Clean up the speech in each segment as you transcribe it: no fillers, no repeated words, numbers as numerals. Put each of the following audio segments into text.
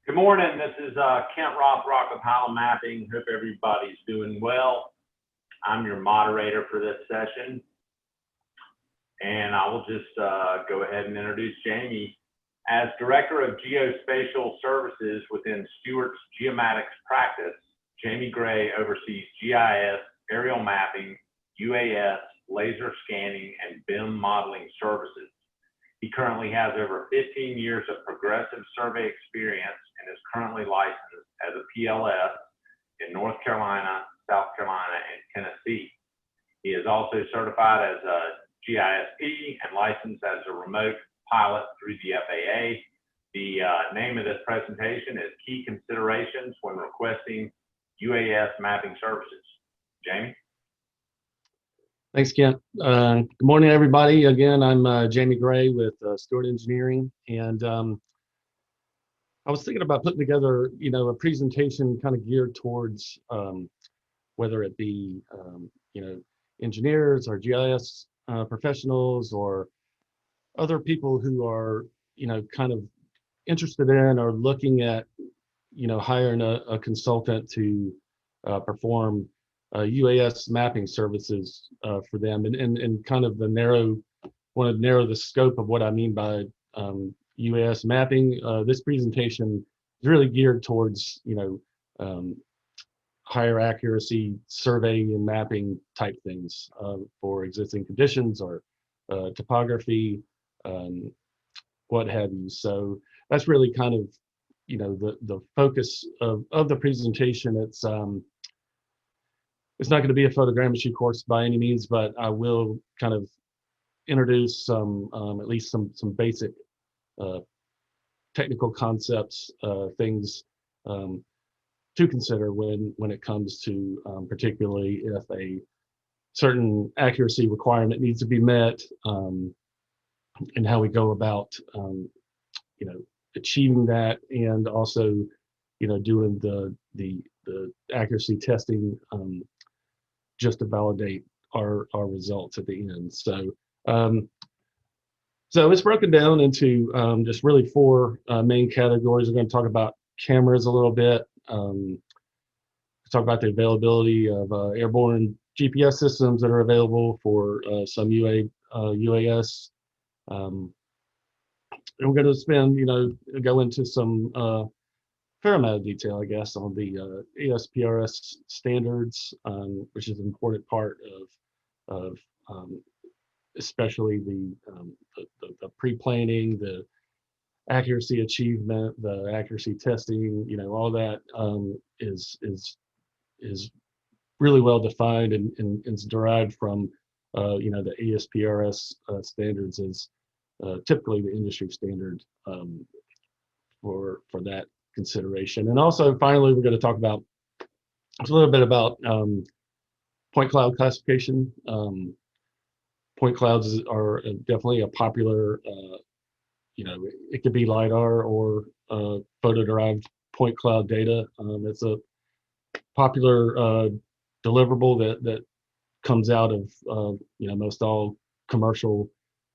Good morning. This is Kent Rothrock of Hollow Mapping. Hope everybody's doing well. I'm your moderator for this session. And I will just go ahead and introduce Jamie. As Director of Geospatial Services within Stewart's Geomatics practice, Jamie Gray oversees GIS, aerial mapping, UAS, laser scanning, and BIM modeling services. He currently has over 15 years of progressive survey experience and is currently licensed as a PLS in North Carolina, South Carolina, and Tennessee. He is also certified as a GISP and licensed as a remote pilot through the FAA. The name of this presentation is Key Considerations when Requesting UAS Mapping Services. Jamie? Thanks, Kent. Good morning, everybody. Again, I'm Jamie Gray with Stewart Engineering, and I was thinking about putting together, a presentation kind of geared towards whether it be, engineers or GIS professionals or other people who are, kind of interested in or looking at, hiring a consultant to perform UAS mapping services for them, and kind of want to narrow the scope of what I mean by UAS mapping. This presentation is really geared towards, higher accuracy survey and mapping type things for existing conditions or topography, what have you. So that's really kind of, the focus of the presentation. It's not going to be a photogrammetry course by any means, but I will kind of introduce some, at least some basic technical concepts, things to consider when it comes to particularly if a certain accuracy requirement needs to be met, and how we go about, achieving that, and also, doing the accuracy testing just to validate our results at the end. So it's broken down into just really four main categories. We're going to talk about cameras a little bit, talk about the availability of airborne GPS systems that are available for some UAS. And we're going to spend, go into some fair amount of detail, I guess, on the ESPRS standards, which is an important part of especially the pre-planning, the accuracy achievement, the accuracy testing. All that is really well defined and is derived from the ESPRS standards is typically the industry standard for that consideration. And also, finally, we're going to talk about a little bit about point cloud classification. Point clouds are definitely a popular, it could be LiDAR or photo-derived point cloud data. It's a popular deliverable that comes out of, most all commercial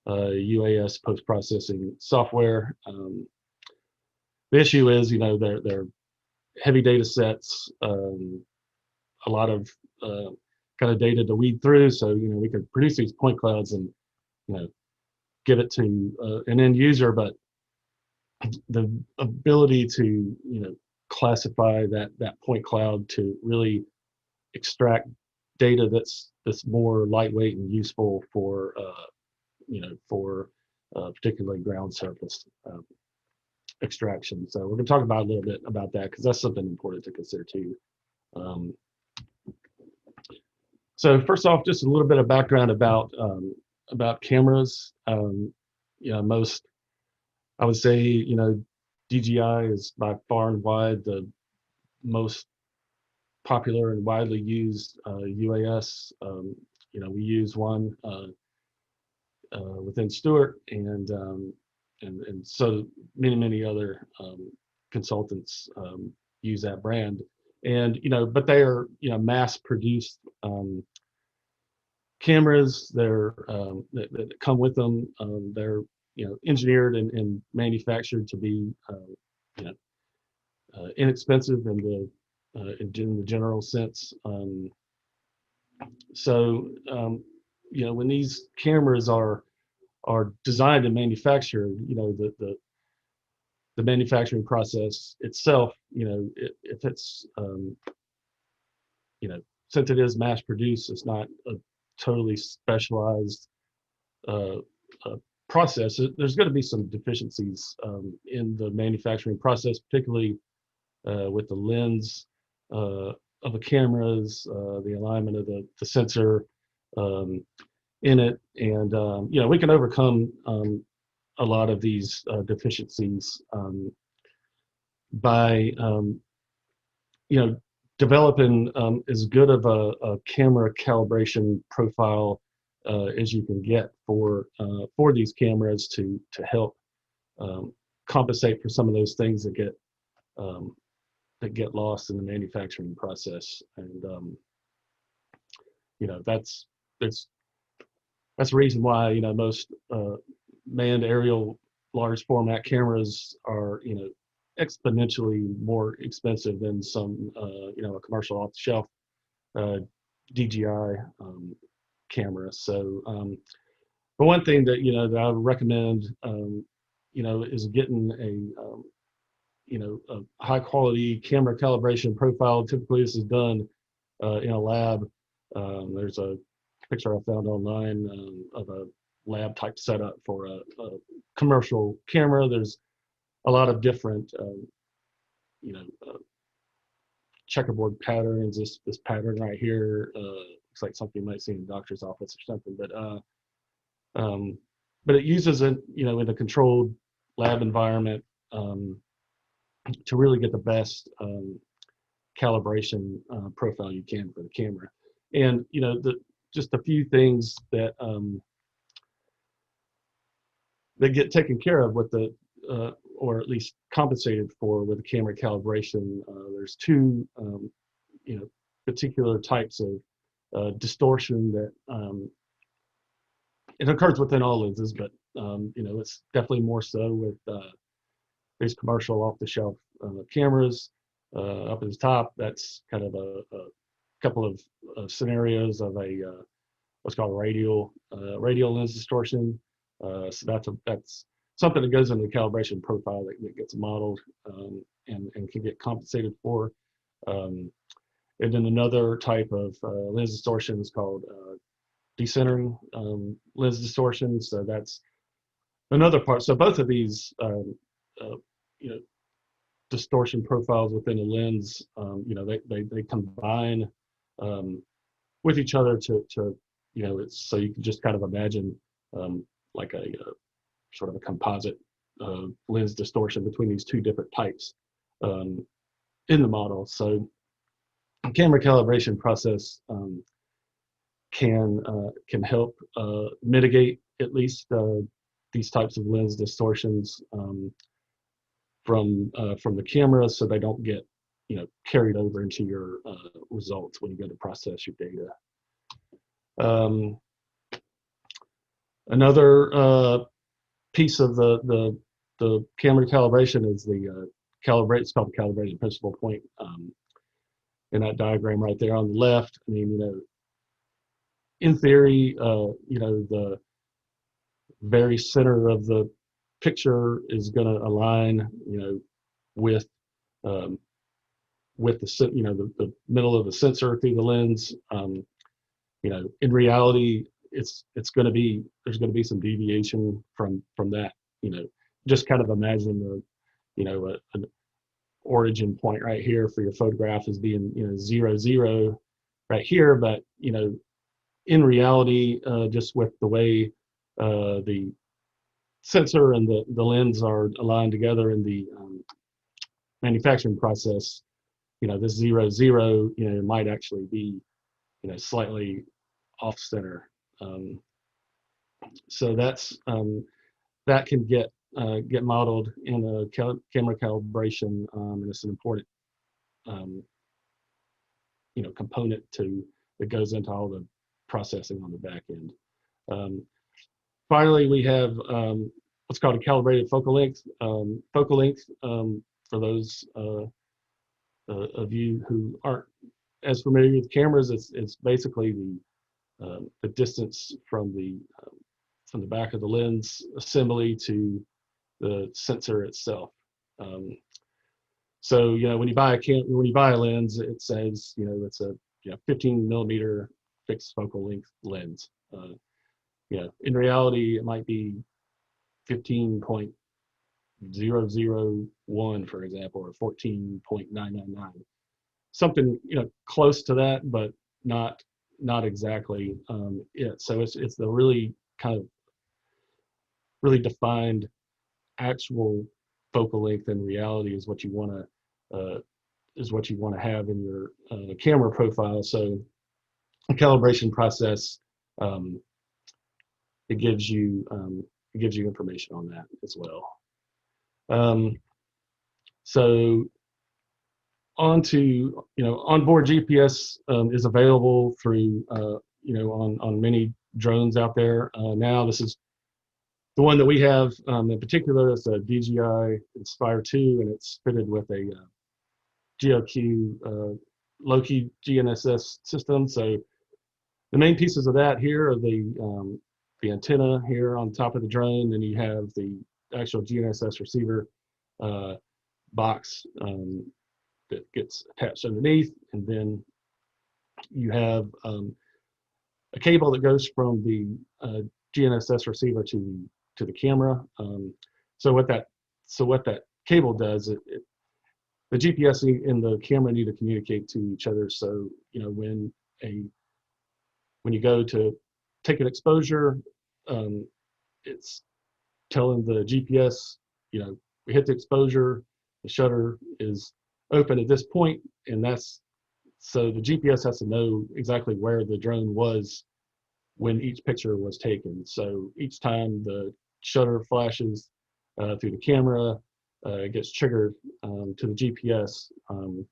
UAS post-processing software. The issue is, they're heavy data sets, a lot of kind of data to weed through. So, we could produce these point clouds and, give it to an end user, but the ability to, classify that point cloud to really extract data that's more lightweight and useful for, particularly ground surface extraction. So we're going to talk about a little bit about that because that's something important to consider too. So first off, just a little bit of background about cameras. Most, I would say, DJI is by far and wide the most popular and widely used UAS. We use one within Stewart, and so many other consultants use that brand. And but they are mass produced cameras. They're that come with them. They're engineered and manufactured to be inexpensive in the general sense. You know, when these cameras are designed and manufactured, you know, the manufacturing process itself, you know, if it's you know, since it is mass produced, it's not a totally specialized uh, process. There's going to be some deficiencies in the manufacturing process, particularly with the lens of the cameras, the alignment of the sensor um, in it, and you know, we can overcome a lot of these deficiencies by you know, developing as good of a camera calibration profile as you can get for these cameras to help compensate for some of those things that get lost in the manufacturing process. And you know, that's the reason why, you know, most manned aerial large format cameras are, you know, exponentially more expensive than some you know, a commercial off the shelf DJI camera. So but one thing that, you know, that I would recommend you know, is getting a you know, a high quality camera calibration profile. Typically this is done in a lab. There's a picture I found online of a lab type setup for a commercial camera. There's a lot of different, you know, checkerboard patterns. This pattern right here looks like something you might see in a doctor's office or something. But it uses it, you know, in a controlled lab environment to really get the best calibration profile you can for the camera. And you know, just a few things that that get taken care of with the or at least compensated for with the camera calibration. There's two you know, particular types of distortion that it occurs within all lenses, but you know, it's definitely more so with these commercial off-the-shelf cameras. Up at the top, that's kind of a couple of scenarios of a what's called radial lens distortion. So that's something that goes into the calibration profile that gets modeled and can get compensated for. And then another type of lens distortion is called decentering lens distortion. So that's another part. So both of these, you know, distortion profiles within a lens, you know, they combine with each other to you know, it's so you can just kind of imagine like a sort of a composite lens distortion between these two different types in the model. So the camera calibration process can help mitigate at least these types of lens distortions from the camera, so they don't get, you know, carried over into your results when you go to process your data. Another piece of the camera calibration is the it's called the calibration principal point. In that diagram right there on the left, I mean, you know, in theory, you know, the very center of the picture is going to align, you know, with the, you know, the middle of the sensor through the lens. You know, in reality, it's going to be, there's going to be some deviation from that. You know, just kind of imagine the, you know, an origin point right here for your photograph as being, you know, 0, 0 right here, but you know, in reality, just with the way the sensor and the lens are aligned together in the manufacturing process, you know, this 0, 0, you know, might actually be, you know, slightly off center. So that's that can get modeled in a camera calibration, and it's an important you know, component that goes into all the processing on the back end. Finally, we have what's called a calibrated focal length. Focal length, for those of you who aren't as familiar with cameras, it's basically the distance from the back of the lens assembly to the sensor itself. So when you buy a lens, it says it's a 15 millimeter fixed focal length lens. In reality, it might be 15.001, for example, or 14.999, something close to that, but not exactly it. So it's the really kind of really defined actual focal length in reality is what you want to have in your camera profile. So the calibration process, it gives you information on that as well. So onboard GPS is available through on many drones out there. Now this is the one that we have in particular. It's a DJI Inspire 2, and it's fitted with a GLQ low-key GNSS system. So the main pieces of that here are the antenna here on top of the drone. Then you have the actual GNSS receiver box that gets attached underneath, and then you have a cable that goes from the GNSS receiver to the camera. So what that cable does, the GPS and the camera need to communicate to each other. So when you go to take an exposure, it's telling the GPS, we hit the exposure, the shutter is open at this point, and so the GPS has to know exactly where the drone was when each picture was taken. So each time the shutter flashes through the camera, it gets triggered to the GPS, and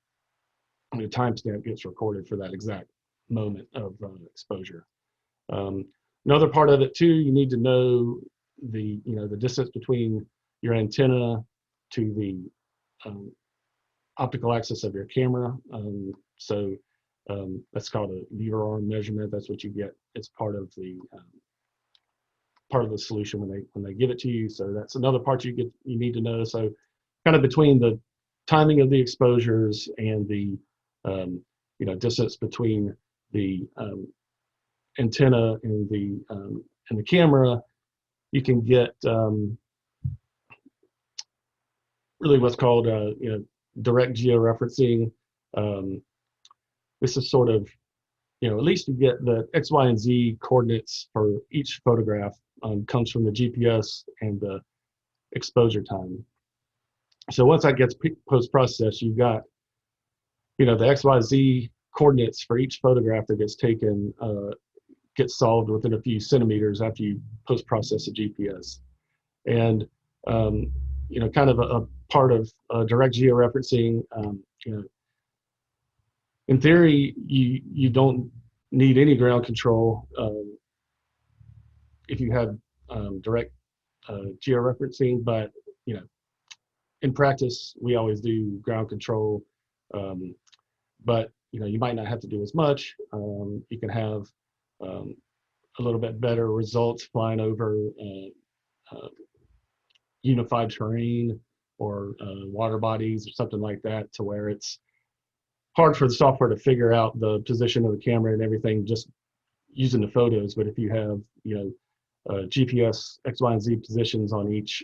the timestamp gets recorded for that exact moment of exposure. Another part of it too, you need to know the distance between your antenna to the optical axis of your camera. So that's called a lever arm measurement. That's what you get. It's part of the solution when they give it to you. So that's another part you need to know. So kind of between the timing of the exposures and the distance between the antenna and the camera, you can get really what's called direct georeferencing. This is sort of at least you get the X, Y, and Z coordinates for each photograph comes from the GPS and the exposure time. So once that gets post-processed, you've got the X, Y, Z coordinates for each photograph that gets taken gets solved within a few centimeters after you post-process the GPS. And kind of a part of direct georeferencing, in theory, you don't need any ground control if you have direct georeferencing, but in practice we always do ground control, but you might not have to do as much. You can have a little bit better results flying over unified terrain or water bodies or something like that, to where it's hard for the software to figure out the position of the camera and everything just using the photos. But if you have GPS X, Y, and Z positions on each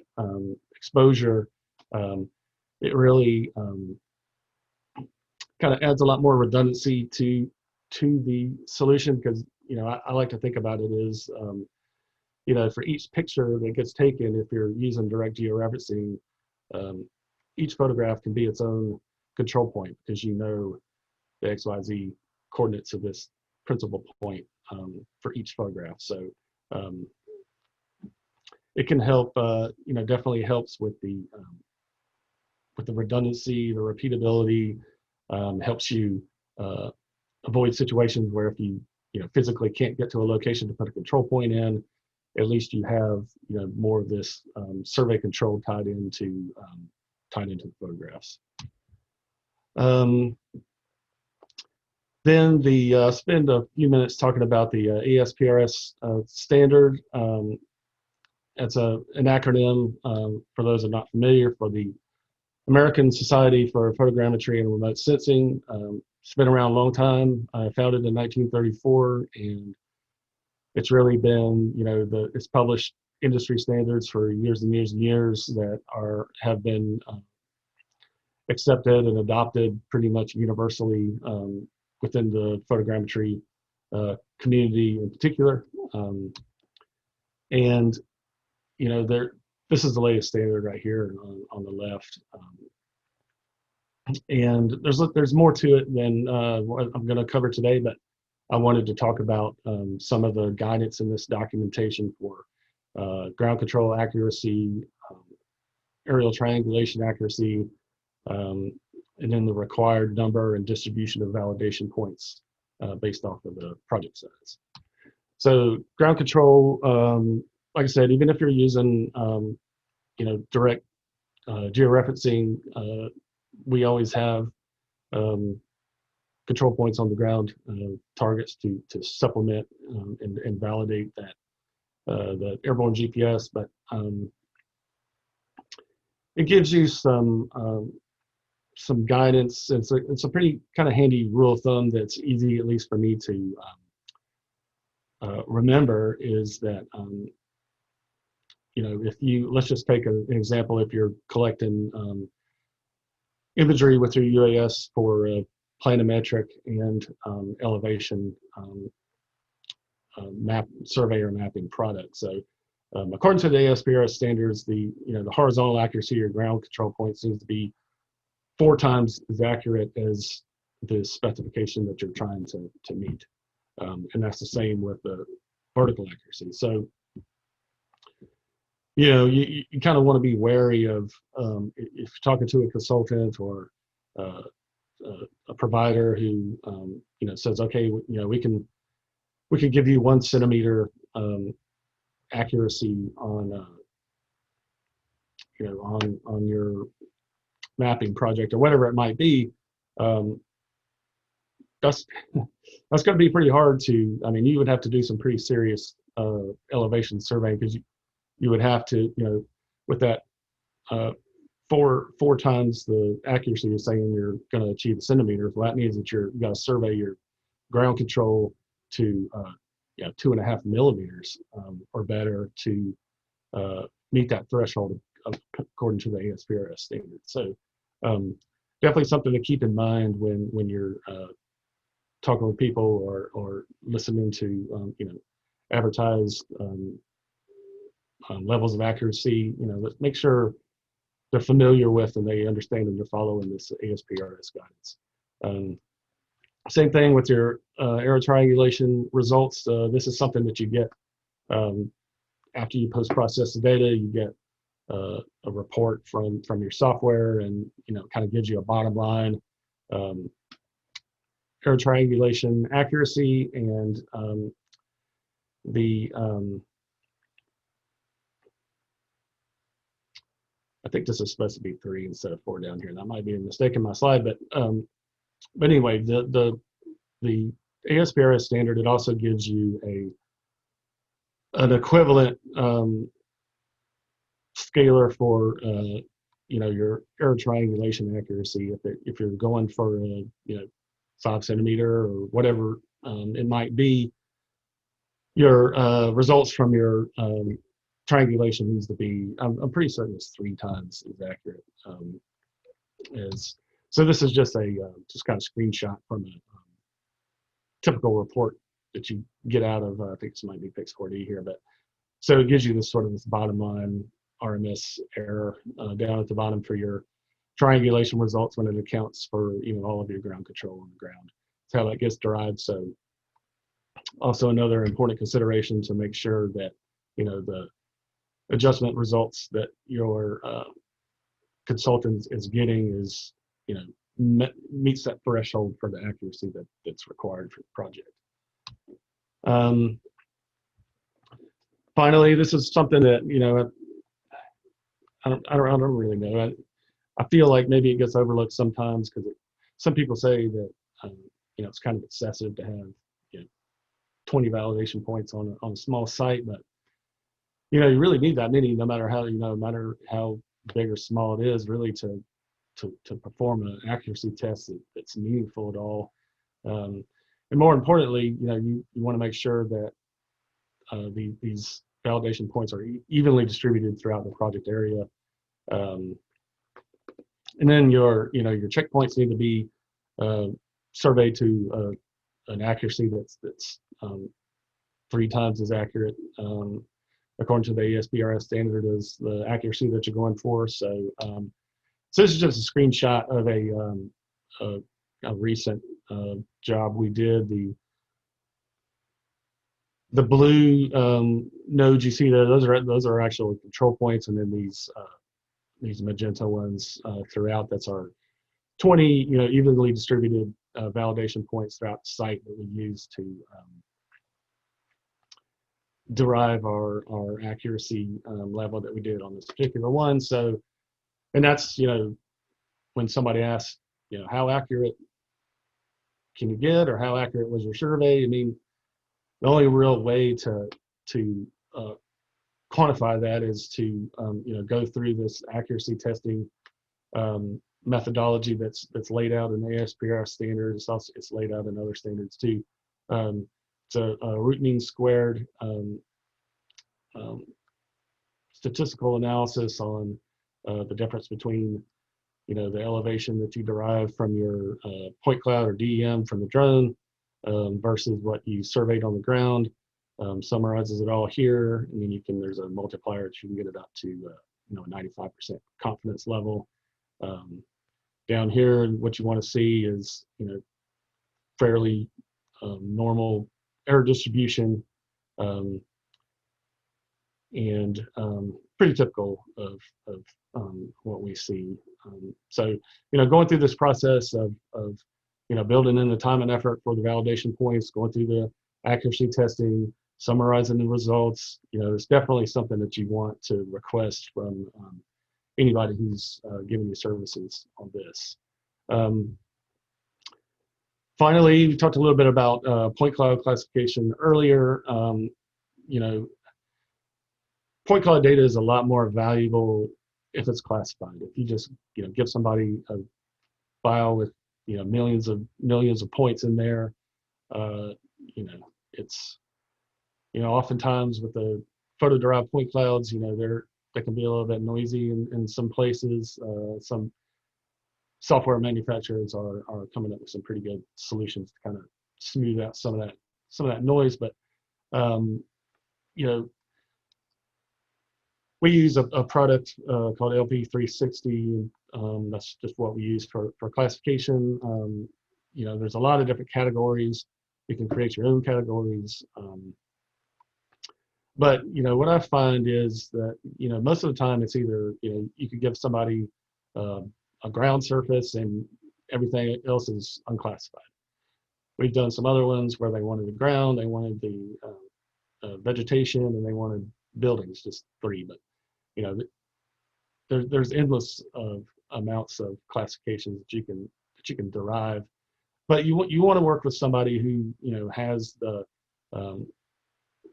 exposure, it really kind of adds a lot more redundancy to the solution, because I like to think about it as for each picture that gets taken, if you're using direct georeferencing, each photograph can be its own control point, because the XYZ coordinates of this principal point for each photograph. So it can help, definitely helps with the redundancy, the repeatability, helps you avoid situations where if you physically can't get to a location to put a control point in, at least you have more of this survey control tied into the photographs. Um, then spend a few minutes talking about the ESPRS standard. It's an acronym, for those who are not familiar, for the American Society for Photogrammetry and Remote Sensing. It's been around a long time, founded in 1934, and it's really been, it's published industry standards for years and years and years that have been accepted and adopted pretty much universally within the photogrammetry community in particular. And this is the latest standard right here on the left. And there's more to it than what I'm going to cover today, but I wanted to talk about some of the guidance in this documentation for ground control accuracy, aerial triangulation accuracy, and then the required number and distribution of validation points based off of the project size. So ground control, like I said, even if you're using direct georeferencing, we always have control points on the ground, targets to supplement and validate that the airborne GPS, but it gives you some guidance. It's a pretty kind of handy rule of thumb that's easy, at least for me, to remember, is that let's just take an example. If you're collecting imagery with your UAS for planimetric and elevation surveyor mapping product. So according to the ESPRS standards, the horizontal accuracy or ground control point seems to be 4 times as accurate as the specification that you're trying to meet. And that's the same with the vertical accuracy. So you kind of want to be wary of if you're talking to a consultant or a provider who says, okay, we can give you 1 centimeter accuracy on on your mapping project or whatever it might be. That's going to be pretty hard to. I mean, you would have to do some pretty serious elevation surveying, because you would have to, with that 4 times the accuracy you're saying you're going to achieve a centimeter. Well, that means that you got to survey your ground control to 2.5 millimeters or better to meet that threshold according to the ESPRS standard. So definitely something to keep in mind when you're talking with people or listening to advertised levels of accuracy. Let's make sure they're familiar with and they understand and they're following this ESPRS guidance. Same thing with your aero triangulation results. This is something that you get after you post-process the data. You get a report from your software, and kind of gives you a bottom line aero triangulation accuracy, and I think this is supposed to be 3 instead of 4 down here. That might be a mistake in my slide, but anyway, the ESPRS standard, it also gives you an equivalent scalar for your aero triangulation accuracy. If you're going for 5 centimeter or whatever it might be, your results from your triangulation needs to be, I'm pretty certain it's 3 times as accurate as. So this is just just kind of screenshot from a typical report that you get out of, I think this might be Pix4D here, but so it gives you this bottom line RMS error down at the bottom for your triangulation results when it accounts for all of your ground control on the ground. That's how that gets derived. So also another important consideration to make sure that the adjustment results that your consultant is getting is meets that threshold for the accuracy that's required for the project. Finally, this is something that I don't really know. I feel like maybe it gets overlooked sometimes because some people say that it's kind of excessive to have 20 validation points on a small site, but you really need that many, no matter how big or small it is, really to perform an accuracy test that's meaningful at all. And more importantly, you want to make sure that these validation points are evenly distributed throughout the project area. And then your checkpoints need to be surveyed to an accuracy that's 3 times as accurate, according to the ESPRS standard, as the accuracy that you're going for. So, so this is just a screenshot of a recent job we did. The blue nodes you see there, those are actual control points, and then these magenta ones throughout, that's our 20 evenly distributed validation points throughout the site that we use to derive our accuracy level that we did on this particular one. So, and that's when somebody asks how accurate can you get, or how accurate was your survey? I mean, the only real way to quantify that is to go through this accuracy testing methodology that's laid out in the ESPRS standard. It's laid out in other standards too. It's a root mean squared statistical analysis on the difference between the elevation that you derive from your point cloud or DEM from the drone versus what you surveyed on the ground. Summarizes it all here, and then there's a multiplier that you can get it up to 95% confidence level. Down here, what you want to see is fairly normal error distribution, and pretty typical of what we see. So going through this process of building in the time and effort for the validation points, going through the accuracy testing, summarizing the results, it's definitely something that you want to request from anybody who's giving you services on this. Finally, we talked a little bit about point cloud classification earlier. Point cloud data is a lot more valuable if it's classified. If you just give somebody a file with millions of points in there, it's oftentimes with the photo derived point clouds, they can be a little bit noisy in some places. Some software manufacturers are coming up with some pretty good solutions to kind of smooth out some of that noise. But we use a product called LP360. That's just what we use for classification. There's a lot of different categories. You can create your own categories. But what I find is that most of the time it's either you could give somebody a ground surface and everything else is unclassified. We've done some other ones where they wanted the ground, they wanted the vegetation, and they wanted buildings, just 3. But there's endless amounts of classifications that you can derive. But you want to work with somebody who has the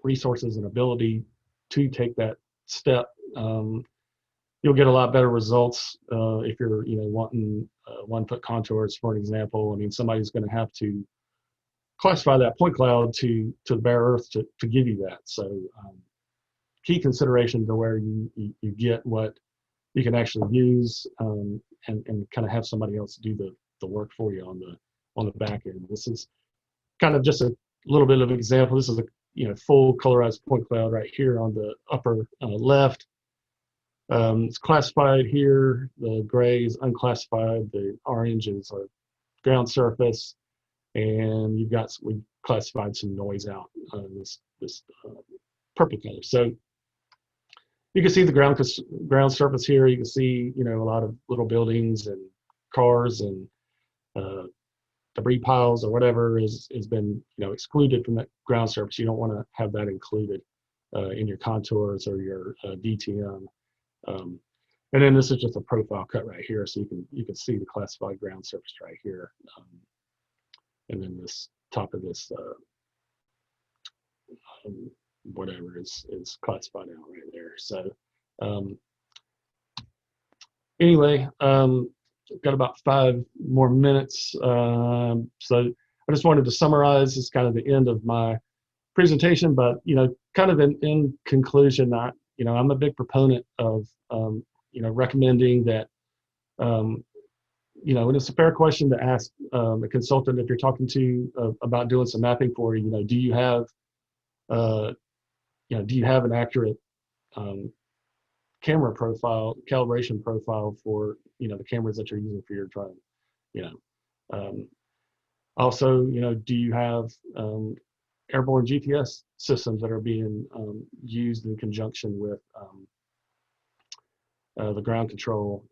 resources and ability to take that step. You'll get a lot better results if you're wanting 1-foot contours, for an example. I mean, somebody's going to have to classify that point cloud to the bare earth to give you that. So key consideration to where you get what you can actually use, and kind of have somebody else do the work for you on the back end. This is kind of just a little bit of an example. This is a full colorized point cloud right here on the upper left. It's classified here. The gray is unclassified. The orange is a ground surface, and we classified some noise out on this purple color. So you can see the ground surface here. You can see a lot of little buildings and cars and debris piles or whatever has been excluded from that ground surface. You don't want to have that included in your contours or your DTM. And then this is just a profile cut right here, so you can see the classified ground surface right here, and then this top of this whatever is classified out right there. So anyway, got about 5 more minutes. So I just wanted to summarize. It's kind of the end of my presentation, but kind of in conclusion, I'm a big proponent of recommending that and it's a fair question to ask a consultant if you're talking to about doing some mapping for you. Do you have an accurate camera profile, calibration profile for the cameras that you're using for your drone? Also, do you have airborne GPS systems that are being used in conjunction with the ground control?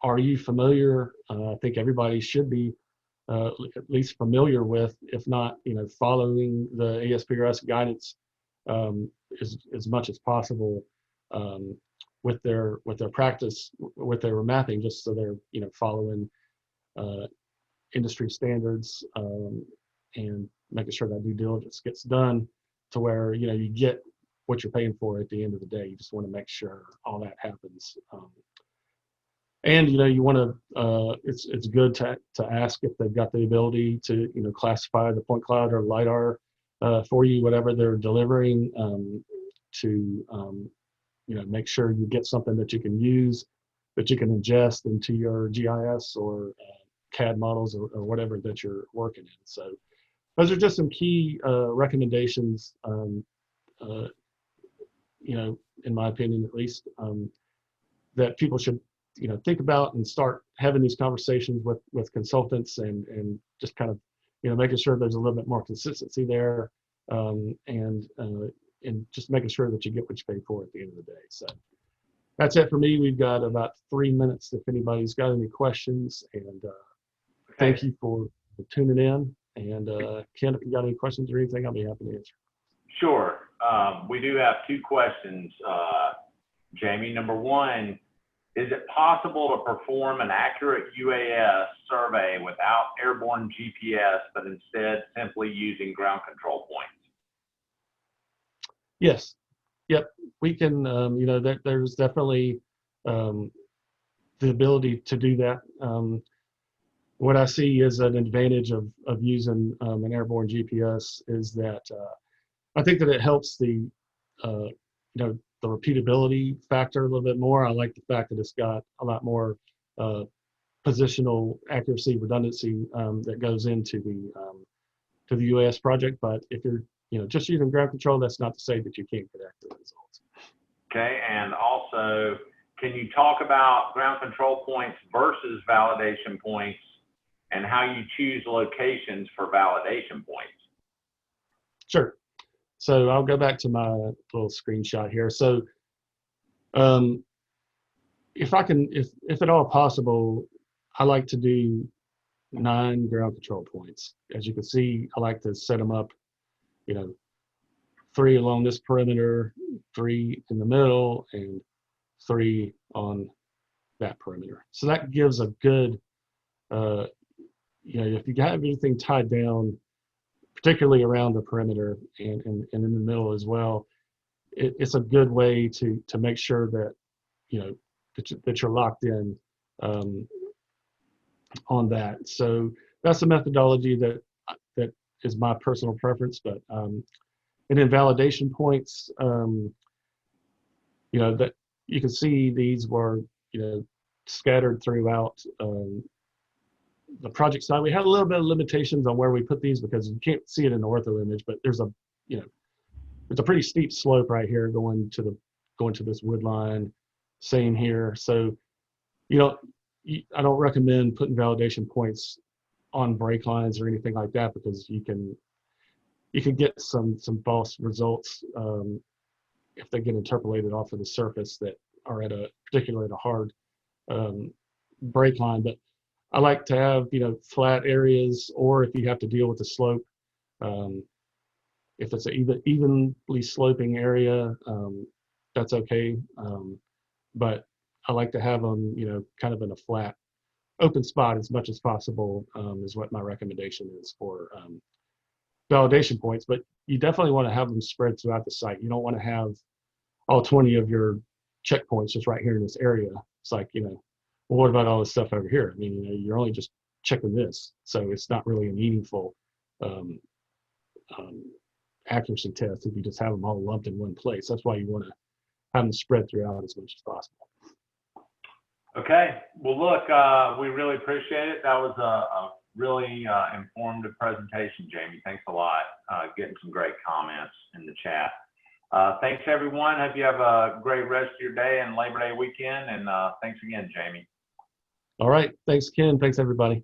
Are you familiar? I think everybody should be at least familiar with, if not, following the ESPRS guidance as much as possible with their practice, with their mapping, just so they're following industry standards and making sure that due diligence gets done to where you get what you're paying for at the end of the day. You just want to make sure all that happens. And you want to it's good to ask if they've got the ability to classify the point cloud or lidar for you, whatever they're delivering, to make sure you get something that you can use, that you can ingest into your GIS or CAD models or whatever that you're working in. So those are just some key recommendations, in my opinion at least, that people should think about and start having these conversations with consultants and just kind of making sure there's a little bit more consistency there, and just making sure that you get what you pay for at the end of the day. So that's it for me. We've got about 3 minutes if anybody's got any questions, and thank you for tuning in. And Ken, if you got any questions or anything, I'll be happy to answer. Sure. We do have 2 questions, Jamie. Number 1, is it possible to perform an accurate UAS survey without airborne GPS, but instead simply using ground control points? Yes. Yep. We can, there's definitely the ability to do that. What I see as an advantage of using an airborne GPS is that I think that it helps the repeatability factor a little bit more. I like the fact that it's got a lot more positional accuracy, redundancy that goes into the UAS project. But if you're just using ground control, that's not to say that you can't get accurate results. Okay, and also, can you talk about ground control points versus validation points and how you choose locations for validation points? Sure. So I'll go back to my little screenshot here. So if at all possible, I like to do 9 ground control points. As you can see, I like to set them up, 3 along this perimeter, 3 in the middle, and 3 on that perimeter. So that gives a good, if you have everything tied down, particularly around the perimeter and in the middle as well, it's a good way to make sure that that you're locked in on that. So that's a methodology that is my personal preference. But and then validation points, that you can see these were scattered throughout the project side. We had a little bit of limitations on where we put these because you can't see it in the ortho image, but there's a it's a pretty steep slope right here going to this wood line. Same here. So I don't recommend putting validation points on break lines or anything like that, because you can get some false results if they get interpolated off of the surface that are particularly at a hard break line. But I like to have flat areas, or if you have to deal with the slope, if it's an evenly sloping area, that's okay. but I like to have them, you know, kind of in a flat, open spot as much as possible, is what my recommendation is for validation points. But you definitely want to have them spread throughout the site. You don't want to have all 20 of your checkpoints just right here in this area. It's like, you know, well, what about all this stuff over here? I mean, you know, you're only just checking this, so it's not really a meaningful um, accuracy test if you just have them all lumped in one place. That's why you want to have them spread throughout as much as possible. Okay. Well, look, we really appreciate it. That was a really informative presentation, Jamie. Thanks a lot. Getting some great comments in the chat. Thanks, everyone. Hope you have a great rest of your day and Labor Day weekend. And thanks again, Jamie. All right. Thanks, Ken. Thanks, everybody.